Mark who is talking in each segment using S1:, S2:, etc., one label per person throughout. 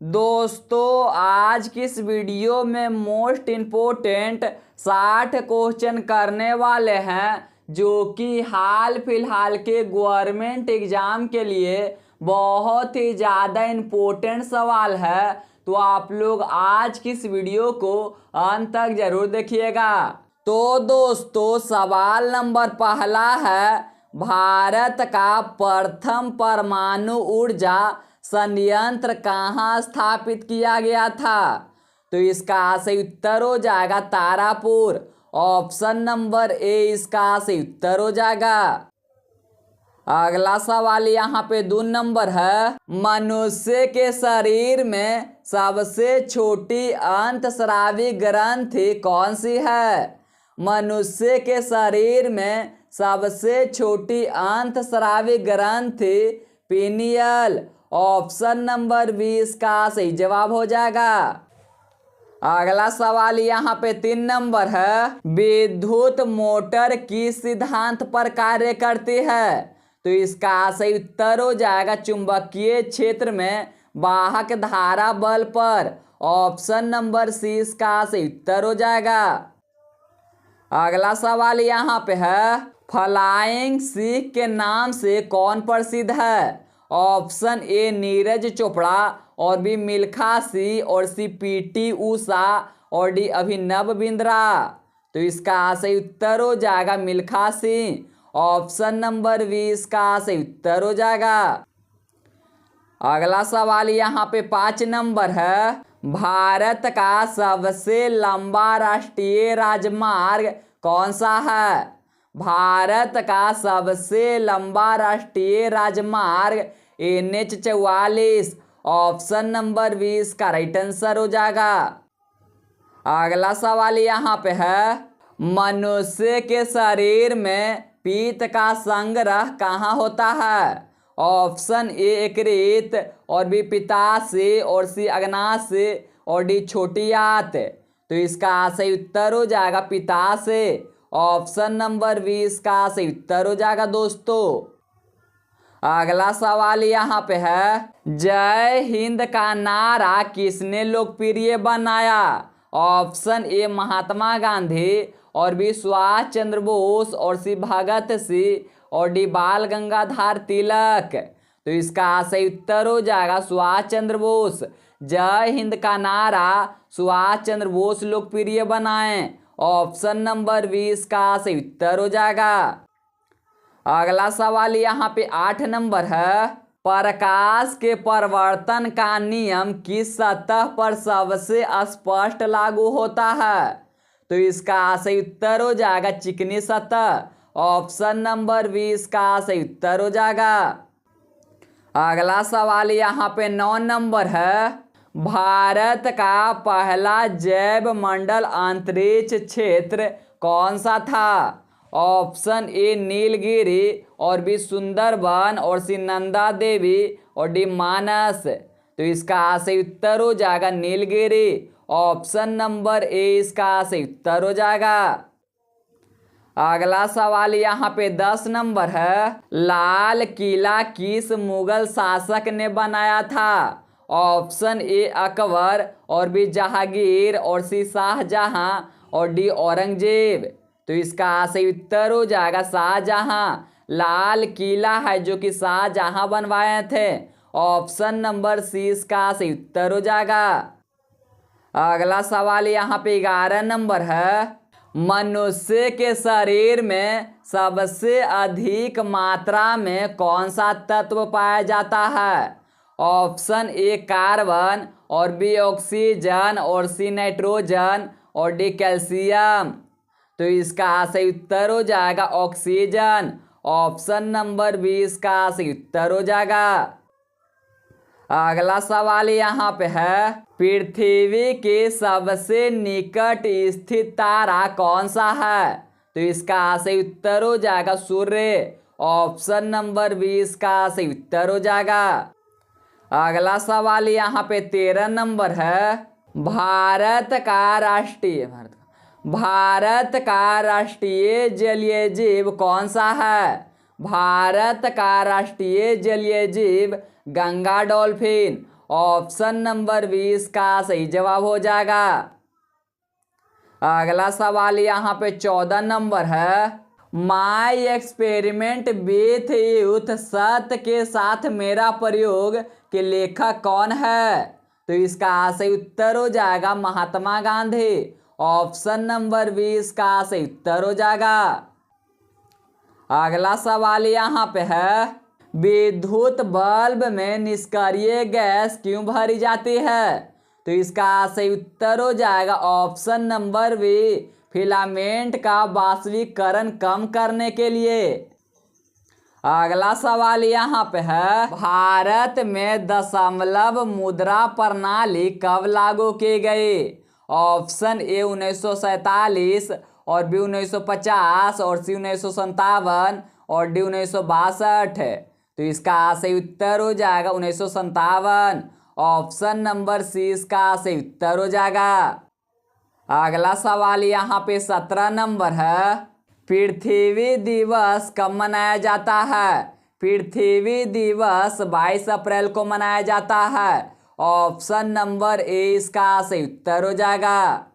S1: दोस्तों आज की इस वीडियो में मोस्ट इम्पोर्टेंट 60 क्वेश्चन करने वाले हैं जो कि हाल फिलहाल के गवर्नमेंट एग्जाम के लिए बहुत ही ज़्यादा इम्पोर्टेंट सवाल है। तो आप लोग आज की इस वीडियो को अंत तक जरूर देखिएगा। तो दोस्तों सवाल नंबर पहला है, भारत का प्रथम परमाणु ऊर्जा संयंत्र कहाँ स्थापित किया गया था? तो इसका सही उत्तर हो जाएगा तारापुर। ऑप्शन नंबर ए इसका सही उत्तर हो जाएगा। अगला सवाल यहाँ पे 2 नंबर है, मनुष्य के शरीर में सबसे छोटी अंतस्रावी ग्रंथि कौन सी है? मनुष्य के शरीर में सबसे छोटी अंतस्रावी ग्रंथि पीनियल। ऑप्शन नंबर 20 का सही जवाब हो जाएगा। अगला सवाल यहाँ पे 3 नंबर है, विद्युत मोटर किस सिद्धांत पर कार्य करती है? तो इसका सही उत्तर हो जाएगा चुंबकीय क्षेत्र में वाहक धारा बल पर। ऑप्शन नंबर सी इसका सही उत्तर हो जाएगा। अगला सवाल यहाँ पे है, फ्लाइंग सिख के नाम से कौन प्रसिद्ध है? ऑप्शन ए नीरज चोपड़ा, और बी मिल्खा सिंह, और सी पीटी उषा, और डी अभिनव बिंद्रा। तो इसका सही उत्तर हो जाएगा मिल्खा सिंह। ऑप्शन नंबर 20 का सही उत्तर हो जाएगा। अगला सवाल यहाँ पे 5 नंबर है, भारत का सबसे लंबा राष्ट्रीय राजमार्ग कौन सा है? भारत का सबसे लंबा राष्ट्रीय राजमार्ग NH 44। ऑप्शन नंबर 20 का राइट आंसर हो जाएगा। अगला सवाल यहाँ पे है, मनुष्य के शरीर में पीत का संग्रह कहाँ होता है? ऑप्शन ए यकृत, और बी पित्ताशय, और सी अग्नाशय, और डी छोटी आंत। तो इसका सही उत्तर हो जाएगा पित्ताशय। ऑप्शन नंबर 20 का सही उत्तर हो जाएगा दोस्तों। अगला सवाल यहाँ पे है, जय हिंद का नारा किसने लोकप्रिय बनाया? ऑप्शन ए महात्मा गांधी, और बी सुभाष चंद्र बोस, और सी भगत सिंह, और डी बाल गंगाधर तिलक। तो इसका सही उत्तर हो जाएगा सुभाष चंद्र बोस। जय हिंद का नारा सुभाष चंद्र बोस लोकप्रिय बनाए। ऑप्शन नंबर 20 का सही उत्तर हो जाएगा। अगला सवाल यहाँ पे 8 नंबर है, प्रकाश के परावर्तन का नियम किस सतह पर सबसे स्पष्ट लागू होता है? तो इसका सही उत्तर हो जाएगा चिकनी सतह। ऑप्शन नंबर 20 का सही उत्तर हो जाएगा। अगला सवाल यहाँ पे 9 नंबर है, भारत का पहला जैव मंडल अंतरिक्ष क्षेत्र कौन सा था? ऑप्शन ए नीलगिरी, और बी सुंदरबन, और सी नंदा देवी, और डी मानस। तो इसका सही उत्तर हो जाएगा नीलगिरी। ऑप्शन नंबर ए इसका सही उत्तर हो जाएगा। अगला सवाल यहाँ पे 10 नंबर है, लाल किला किस मुगल शासक ने बनाया था? ऑप्शन ए अकबर, और बी जहांगीर, और सी शाहजहां, और डी औरंगजेब। तो इसका सही उत्तर हो जाएगा शाहजहां। लाल किला है जो कि शाहजहां बनवाए थे। ऑप्शन नंबर सी इसका सही उत्तर हो जाएगा। अगला सवाल यहाँ पे 11 नंबर है, मनुष्य के शरीर में सबसे अधिक मात्रा में कौन सा तत्व पाया जाता है? ऑप्शन ए कार्बन, और बी ऑक्सीजन, और सी नाइट्रोजन, और डी कैल्शियम। तो इसका सही उत्तर हो जाएगा ऑक्सीजन। ऑप्शन नंबर 20 का सही उत्तर हो जाएगा। अगला सवाल यहाँ पे है, पृथ्वी के सबसे निकट स्थित तारा कौन सा है? तो इसका सही उत्तर हो जाएगा सूर्य। ऑप्शन नंबर 20 का सही उत्तर हो जाएगा। अगला सवाल यहाँ पे 13 नंबर है, भारत का राष्ट्रीय जलीय जीव कौन सा है? भारत का राष्ट्रीय जलीय जीव गंगा डॉल्फिन। ऑप्शन नंबर 20 का सही जवाब हो जाएगा। अगला सवाल यहाँ पे 14 नंबर है, माई एक्सपेरिमेंट विथ यूथ, सत्य के साथ मेरा प्रयोग के लेखक कौन है? तो इसका सही उत्तर हो जाएगा महात्मा गांधी। ऑप्शन नंबर 20 का सही उत्तर हो जाएगा। अगला सवाल यहाँ पे है, विद्युत बल्ब में निष्क्रिय गैस क्यों भरी जाती है? तो इसका सही उत्तर हो जाएगा ऑप्शन नंबर बी, फिलामेंट का वाष्पीकरण कम करने के लिए। अगला सवाल यहाँ पे है, भारत में दशमलव मुद्रा प्रणाली कब लागू की गई? ऑप्शन ए 1947 और बी 1950 और सी 1957 और डी 1962। तो इसका सही उत्तर हो जाएगा 1957। ऑप्शन नंबर सी इसका सही उत्तर हो जाएगा। अगला सवाल यहाँ पे 17 नंबर है, पृथ्वी दिवस कब मनाया जाता है? पृथ्वी दिवस 22 अप्रैल को मनाया जाता है। ऑप्शन नंबर ए इसका सही उत्तर हो जाएगा।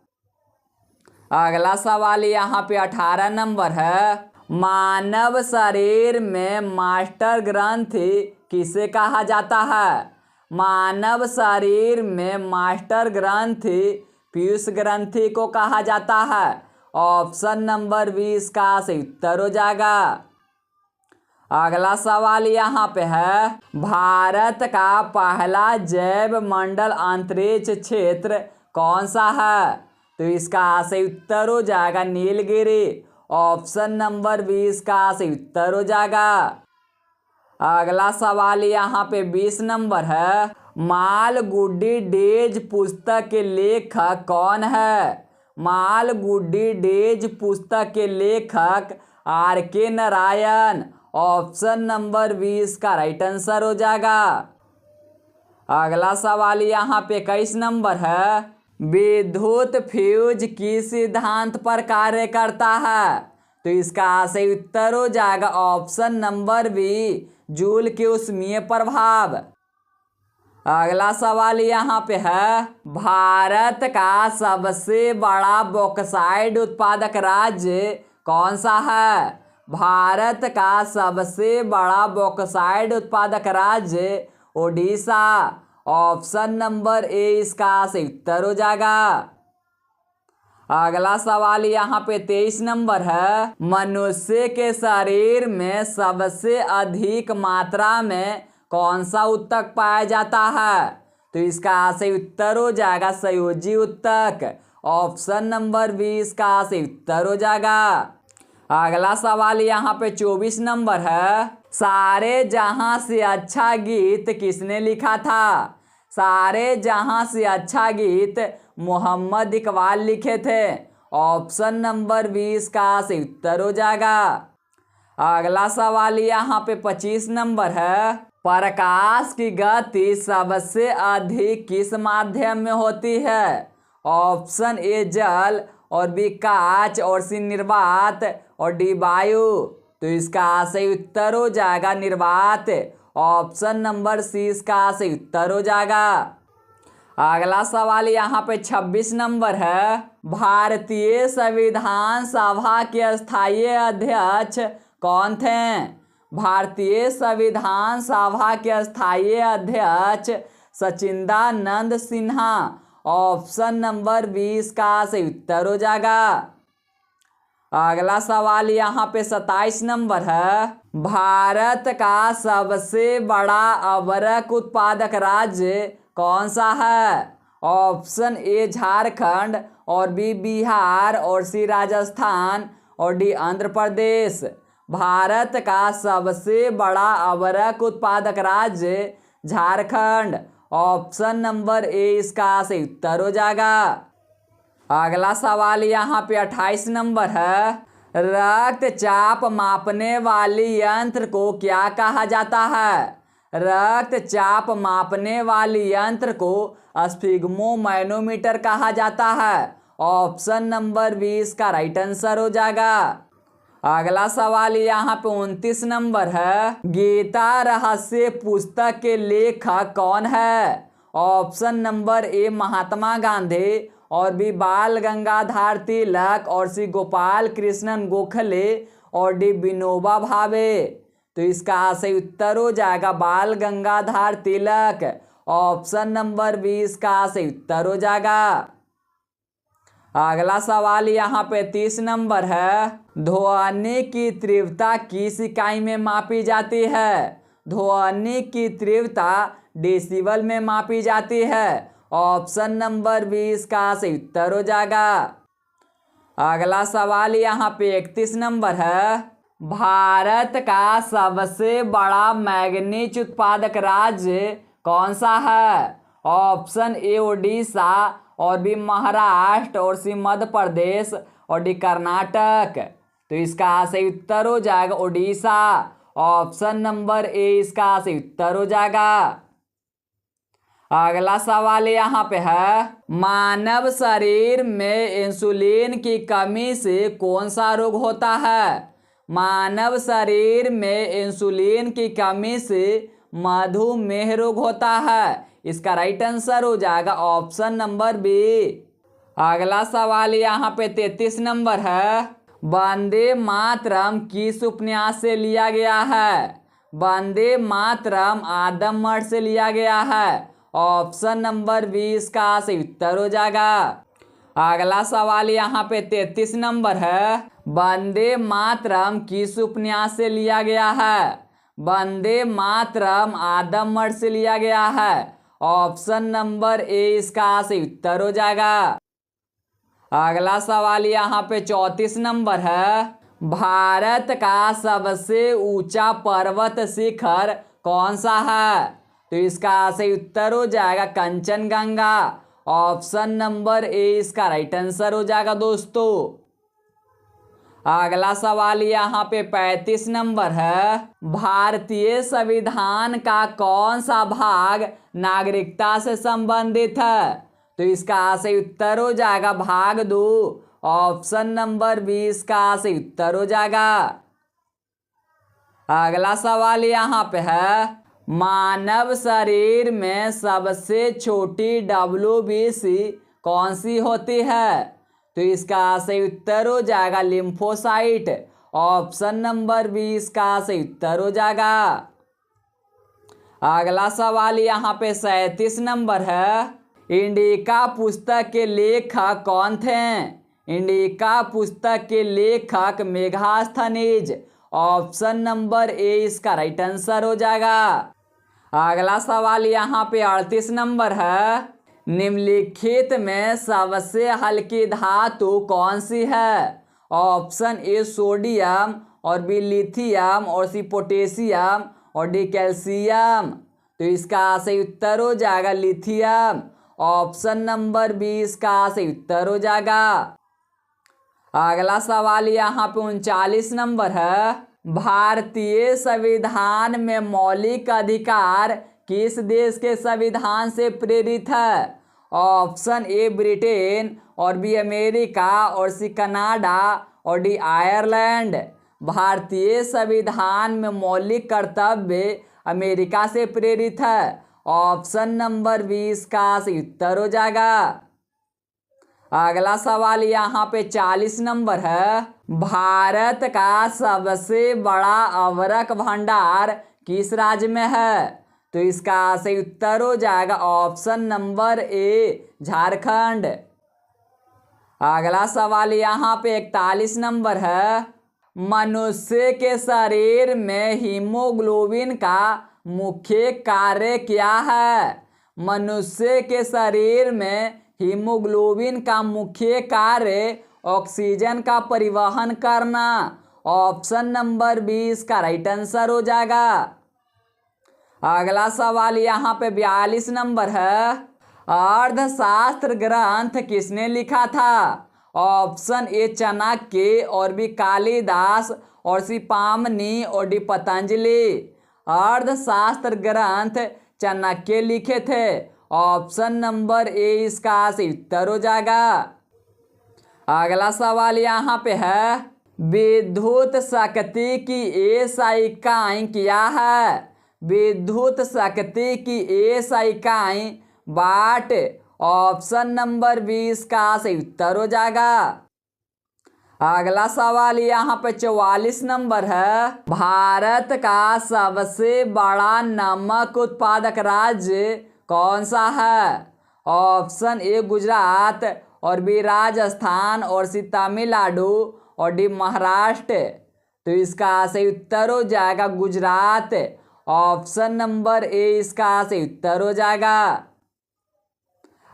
S1: अगला सवाल यहाँ पे 18 नंबर है, मानव शरीर में मास्टर ग्रंथि किसे कहा जाता है? मानव शरीर में मास्टर ग्रंथि पीयूष ग्रंथि को कहा जाता है। ऑप्शन नंबर 20 का सही उत्तर हो जाएगा। अगला सवाल यहाँ पे है, भारत का पहला जैव मंडल अंतरिक्ष क्षेत्र कौन सा है? तो इसका सही उत्तर हो जाएगा नीलगिरी। ऑप्शन नंबर 20 का सही उत्तर हो जाएगा। अगला सवाल यहाँ पे 20 नंबर है, मालगुडी डेज पुस्तक के लेखक कौन है? मालगुडी डेज पुस्तक के लेखक आर.के. नारायण। ऑप्शन नंबर 20 का राइट आंसर हो जाएगा। अगला सवाल यहाँ पे 21 नंबर है, विद्युत फ्यूज किस सिद्धांत पर कार्य करता है? तो इसका सही उत्तर हो जाएगा ऑप्शन नंबर बी, जूल के ऊष्मीय प्रभाव। अगला सवाल यहाँ पे है, भारत का सबसे बड़ा बॉक्साइट उत्पादक राज्य कौन सा है? भारत का सबसे बड़ा बॉक्साइट उत्पादक राज्य ओडिशा। ऑप्शन नंबर ए इसका सही उत्तर हो जाएगा। अगला सवाल यहाँ पे 23 नंबर है, मनुष्य के शरीर में सबसे अधिक मात्रा में कौन सा उत्तक पाया जाता है? तो इसका सही उत्तर हो जाएगा संयोजी उत्तक। ऑप्शन नंबर 20 का सही उत्तर हो जाएगा। अगला सवाल यहाँ पे 24 नंबर है, सारे जहां से अच्छा गीत किसने लिखा था? सारे जहां से अच्छा गीत मोहम्मद इकबाल लिखे थे। ऑप्शन नंबर 20 का सही उत्तर हो जाएगा। अगला सवाल यहाँ पे 25 नंबर है, प्रकाश की गति सबसे अधिक किस माध्यम में होती है? ऑप्शन ए जल और बी कांच और सी निर्वात और डी वायु। तो इसका सही उत्तर हो जाएगा निर्वात। ऑप्शन नंबर सी इसका सही उत्तर हो जाएगा। अगला सवाल यहाँ पे 26 नंबर है, भारतीय संविधान सभा के स्थायी अध्यक्ष कौन थे? भारतीय संविधान सभा के स्थायी अध्यक्ष सचिदानंद सिन्हा। ऑप्शन नंबर 20 का सही उत्तर हो जाएगा। अगला सवाल यहाँ पे 27 नंबर है, भारत का सबसे बड़ा अबरक उत्पादक राज्य कौन सा है? ऑप्शन ए झारखंड और बी बिहार और सी राजस्थान और डी आंध्र प्रदेश। भारत का सबसे बड़ा अबरक उत्पादक राज्य झारखंड। ऑप्शन नंबर ए इसका सही उत्तर हो जाएगा। अगला सवाल यहाँ पे 28 नंबर है, रक्तचाप मापने वाली यंत्र को क्या कहा जाता है? रक्तचाप मापने वाली यंत्र को स्फिग्मोमैनोमीटर कहा जाता है। ऑप्शन नंबर 20 का राइट आंसर हो जाएगा। अगला सवाल यहाँ पे 29 नंबर है, गीता रहस्य पुस्तक के लेखक कौन है? Option number A Mahatma Gandhi, और बी बाल गंगाधर तिलक, और सी गोपाल कृष्णन गोखले, और डी विनोबा भावे। तो इसका सही उत्तर हो जाएगा बाल Gangadhar Tilak. Option number B इसका सही उत्तर हो जाएगा। अगला सवाल यहाँ पे 30 नंबर है। ध्वनि की तीव्रता किस इकाई में मापी जाती है? ध्वनि की तीव्रता डेसिबल में मापी जाती है। ऑप्शन नंबर बी इसका सही उत्तर हो जाएगा। अगला सवाल यहाँ पे 31 नंबर है। भारत का सबसे बड़ा मैग्नीज उत्पादक राज्य कौन सा है? ऑप्शन ए ओडिशा, और बी महाराष्ट्र, और सी मध्य प्रदेश, और डी कर्नाटक। तो इसका सही उत्तर हो जाएगा ओडिशा। ऑप्शन नंबर ए इसका सही उत्तर हो जाएगा। अगला सवाल यहाँ पे है। मानव शरीर में इंसुलिन की कमी से कौन सा रोग होता है? मानव शरीर में इंसुलिन की कमी से मधुमेह रोग होता है। इसका राइट आंसर हो जाएगा ऑप्शन नंबर बी। अगला सवाल यहाँ पे 33 नंबर है। वंदे मातरम किस उपन्यास से लिया गया है? वंदे मातरम आदमकंठ से लिया गया है। ऑप्शन नंबर बी इसका सही उत्तर हो जाएगा। अगला सवाल यहाँ पे 33 नंबर है। वंदे मातरम किस उपन्यास से लिया गया है? वंदे मातरम आदमकंठ से लिया गया है। ऑप्शन नंबर ए इसका सही उत्तर हो जाएगा। अगला सवाल यहाँ पे 34 नंबर है। भारत का सबसे ऊंचा पर्वत शिखर कौन सा है? तो इसका सही उत्तर हो जाएगा कंचनजंगा। ऑप्शन नंबर ए इसका राइट आंसर हो जाएगा दोस्तों। अगला सवाल यहाँ पे 35 नंबर है। भारतीय संविधान का कौन सा भाग नागरिकता से संबंधित है? तो इसका सही उत्तर हो जाएगा भाग 2। ऑप्शन नंबर बी इसका सही उत्तर हो जाएगा। अगला सवाल यहाँ पे है। मानव शरीर में सबसे छोटी WBC कौन सी होती है? तो इसका सही उत्तर हो जाएगा लिम्फोसाइट। ऑप्शन नंबर बी इसका सही उत्तर हो जाएगा। अगला सवाल यहाँ पे 37 नंबर है। इंडिका पुस्तक के लेखक कौन थे? इंडिका पुस्तक के लेखक मेगास्थनीज। ऑप्शन नंबर ए इसका राइट आंसर हो जाएगा। अगला सवाल यहाँ पे 38 नंबर है। निम्नलिखित में सबसे हल्की धातु कौन सी है? ऑप्शन ए सोडियम, और बी लिथियम, और सी पोटेशियम, और डी कैल्शियम। तो इसका सही उत्तर हो जाएगा लिथियम। ऑप्शन नंबर बी इसका सही उत्तर हो जाएगा। अगला सवाल यहाँ पे 39 नंबर है। भारतीय संविधान में मौलिक अधिकार किस देश के संविधान से प्रेरित है? ऑप्शन ए ब्रिटेन, और बी अमेरिका, और सी कनाडा, और डी आयरलैंड। भारतीय संविधान में मौलिक कर्तव्य अमेरिका से प्रेरित है। ऑप्शन नंबर 20 का सही उत्तर हो जाएगा। अगला सवाल यहाँ पे 40 नंबर है। भारत का सबसे बड़ा अवरक भंडार किस राज्य में है? तो इसका सही उत्तर हो जाएगा ऑप्शन नंबर ए झारखंड। अगला सवाल यहाँ पे 41 नंबर है। मनुष्य के शरीर में हीमोग्लोबिन का मुख्य कार्य क्या है? मनुष्य के शरीर में हीमोग्लोबिन का मुख्य कार्य ऑक्सीजन का परिवहन करना। ऑप्शन नंबर 20 का राइट आंसर हो जाएगा। अगला सवाल यहाँ पे 42 नंबर है। अर्थशास्त्र ग्रंथ किसने लिखा था? ऑप्शन ए चाणक्य, और बी कालिदास, और सी पामनी, और डी पतंजलि। अर्थशास्त्र ग्रंथ चाणक्य लिखे थे। ऑप्शन नंबर ए इसका सही उत्तर हो जाएगा। अगला सवाल यहाँ पे है। विद्युत शक्ति की एसआई इकाई क्या है? विद्युत शक्ति की एसआई इकाई बाट ऑप्शन नंबर 20 का सही उत्तर हो जाएगा। अगला सवाल यहाँ पे 44 नंबर है। भारत का सबसे बड़ा नमक उत्पादक राज्य कौन सा है? ऑप्शन ए गुजरात, और बी राजस्थान, और सी तमिलनाडु, और डी महाराष्ट्र। तो इसका सही उत्तर हो जाएगा गुजरात। ऑप्शन नंबर ए इसका सही उत्तर हो जाएगा।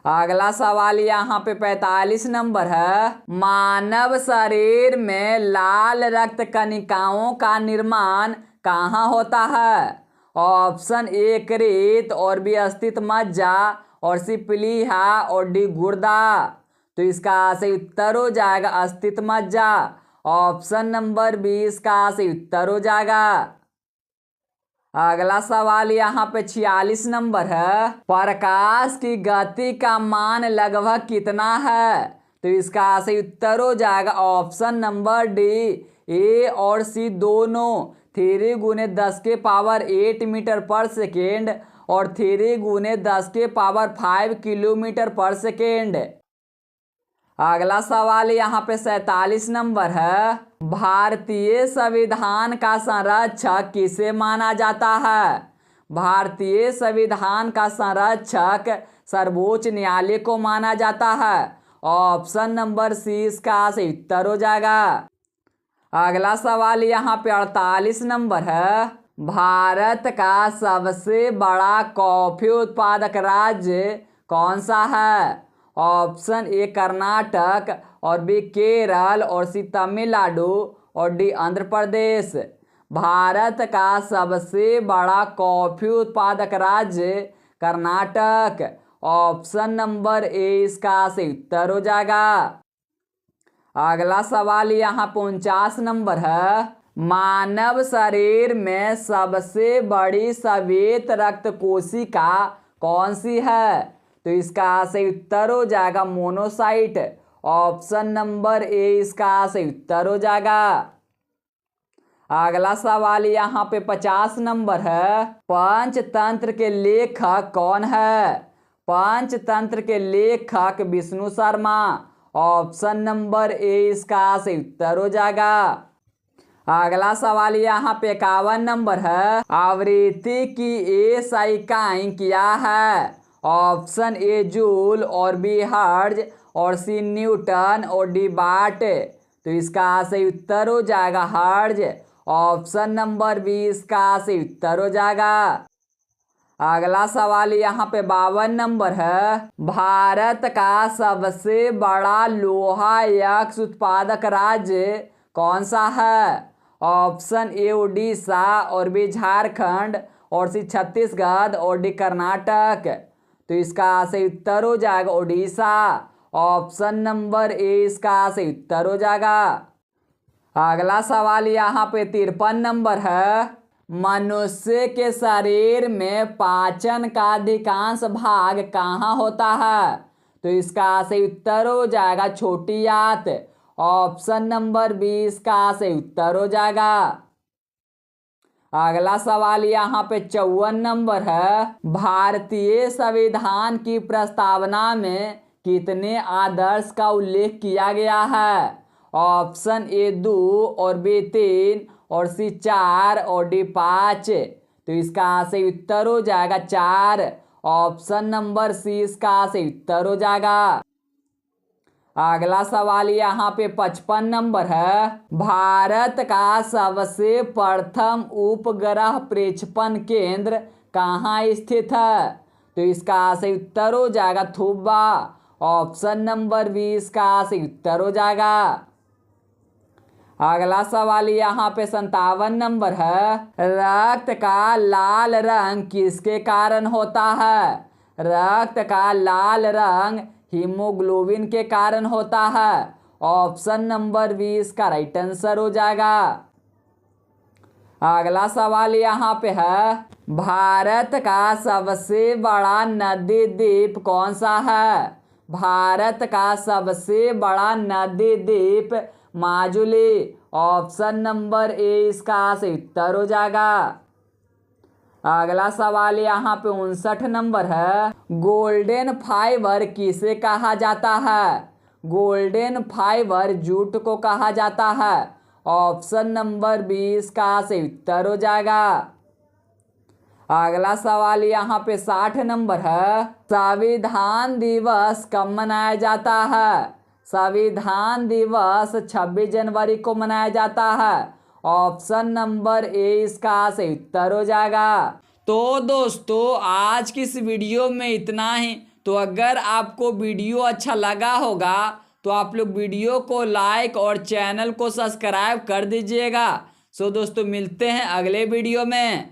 S1: अगला सवाल यहाँ पे 45 नंबर है। मानव शरीर में लाल रक्त कणिकाओं का निर्माण कहाँ होता है? ऑप्शन ए यकृत, और बी अस्थित मज्जा, और सी प्लीहा, और डी गुर्दा। तो इसका सही उत्तर हो जाएगा अस्थित मज्जा। ऑप्शन नंबर 20 का सही उत्तर हो जाएगा। अगला सवाल यहाँ पे 46 नंबर है। प्रकाश की गति का मान लगभग कितना है? तो इसका सही उत्तर हो जाएगा ऑप्शन नंबर डी, ए और सी दोनों 3 गुने 10 के पावर 8 मीटर पर सेकेंड और 3 गुने 10 के पावर 5 किलोमीटर पर सेकेंड। अगला सवाल यहाँ पे 47 नंबर है। भारतीय संविधान का संरक्षक किसे माना जाता है? भारतीय संविधान का संरक्षक सर्वोच्च न्यायालय को माना जाता है। ऑप्शन नंबर सी इसका सही उत्तर हो जाएगा। अगला सवाल यहाँ पे 48 नंबर है। भारत का सबसे बड़ा कॉफी उत्पादक राज्य कौन सा है? ऑप्शन ए कर्नाटक, और बी केरल, और सी तमिलनाडु, और डी आंध्र प्रदेश। भारत का सबसे बड़ा कॉफी उत्पादक राज्य कर्नाटक। ऑप्शन नंबर ए इसका सही उत्तर हो जाएगा। अगला सवाल यहाँ 49 नंबर है। मानव शरीर में सबसे बड़ी श्वेत रक्त कोशिका कौन सी है? तो इसका सही उत्तर हो जाएगा मोनोसाइट। ऑप्शन नंबर ए इसका सही उत्तर हो जाएगा। अगला सवाल यहाँ पे 50 नंबर है। पंचतंत्र के लेखक कौन है? पंचतंत्र के लेखक Vishnu Sharma. Option number A इसका सही उत्तर हो जाएगा। अगला सवाल यहाँ पे 51 नंबर है। आवृत्ति की एसआई इकाई क्या है? ऑप्शन ए जूल, और बी हर्ज, और सी न्यूटन, और डी वाट। तो इसका सही उत्तर हो जाएगा हर्ज। ऑप्शन नंबर 20 का सही उत्तर हो जाएगा। अगला सवाल यहाँ पे 52 नंबर है। भारत का सबसे बड़ा लोहा यक्ष उत्पादक राज्य कौन सा है? ऑप्शन ए उड़ीसा, और बी झारखंड, और सी छत्तीसगढ़, और डी कर्नाटक। तो इसका सही उत्तर हो जाएगा उड़ीसा। ऑप्शन नंबर ए इसका सही उत्तर हो जाएगा। अगला सवाल यहाँ पे 53 नंबर है। मनुष्य के शरीर में पाचन का अधिकांश भाग कहाँ होता है? तो इसका सही उत्तर हो जाएगा छोटी आंत। ऑप्शन नंबर 20 का सही उत्तर हो जाएगा। अगला सवाल यहाँ पे 54 नंबर है। भारतीय संविधान की प्रस्तावना में कितने आदर्श का उल्लेख किया गया है? ऑप्शन ए 2, और बी 3, और सी 4, और डी 5। तो इसका सही उत्तर हो जाएगा 4। ऑप्शन नंबर सी इसका सही उत्तर हो जाएगा। अगला सवाल यहाँ पे 55 नंबर है। भारत का सबसे प्रथम उपग्रह प्रक्षेपण केंद्र कहाँ स्थित है? तो इसका सही उत्तर हो जाएगा थुब्बा। ऑप्शन नंबर 20 का सही उत्तर हो जाएगा। अगला सवाल यहाँ पे 57 नंबर है। रक्त का लाल रंग किसके कारण होता है? रक्त का लाल रंग हीमोग्लोबिन के कारण होता है। ऑप्शन नंबर 20 का राइट आंसर हो जाएगा। अगला सवाल यहाँ पे है। भारत का सबसे बड़ा नदी द्वीप कौन सा है? भारत का सबसे बड़ा नदी द्वीप माजुली। ऑप्शन नंबर ए इसका सही उत्तर हो जाएगा। अगला सवाल यहाँ पे 59 नंबर है, गोल्डन फाइबर किसे कहा जाता है? गोल्डन फाइबर जूट को कहा जाता है। ऑप्शन नंबर 20 का सही उत्तर हो जाएगा। अगला सवाल यहाँ पे 60 नंबर है, संविधान दिवस कब मनाया जाता है? संविधान दिवस 26 जनवरी को मनाया जाता है। ऑप्शन नंबर ए इसका सही उत्तर हो जाएगा। तो दोस्तों आज की इस वीडियो में इतना ही। तो अगर आपको वीडियो अच्छा लगा होगा तो आप लोग वीडियो को लाइक और चैनल को सब्सक्राइब कर दीजिएगा। सो दोस्तों मिलते हैं अगले वीडियो में।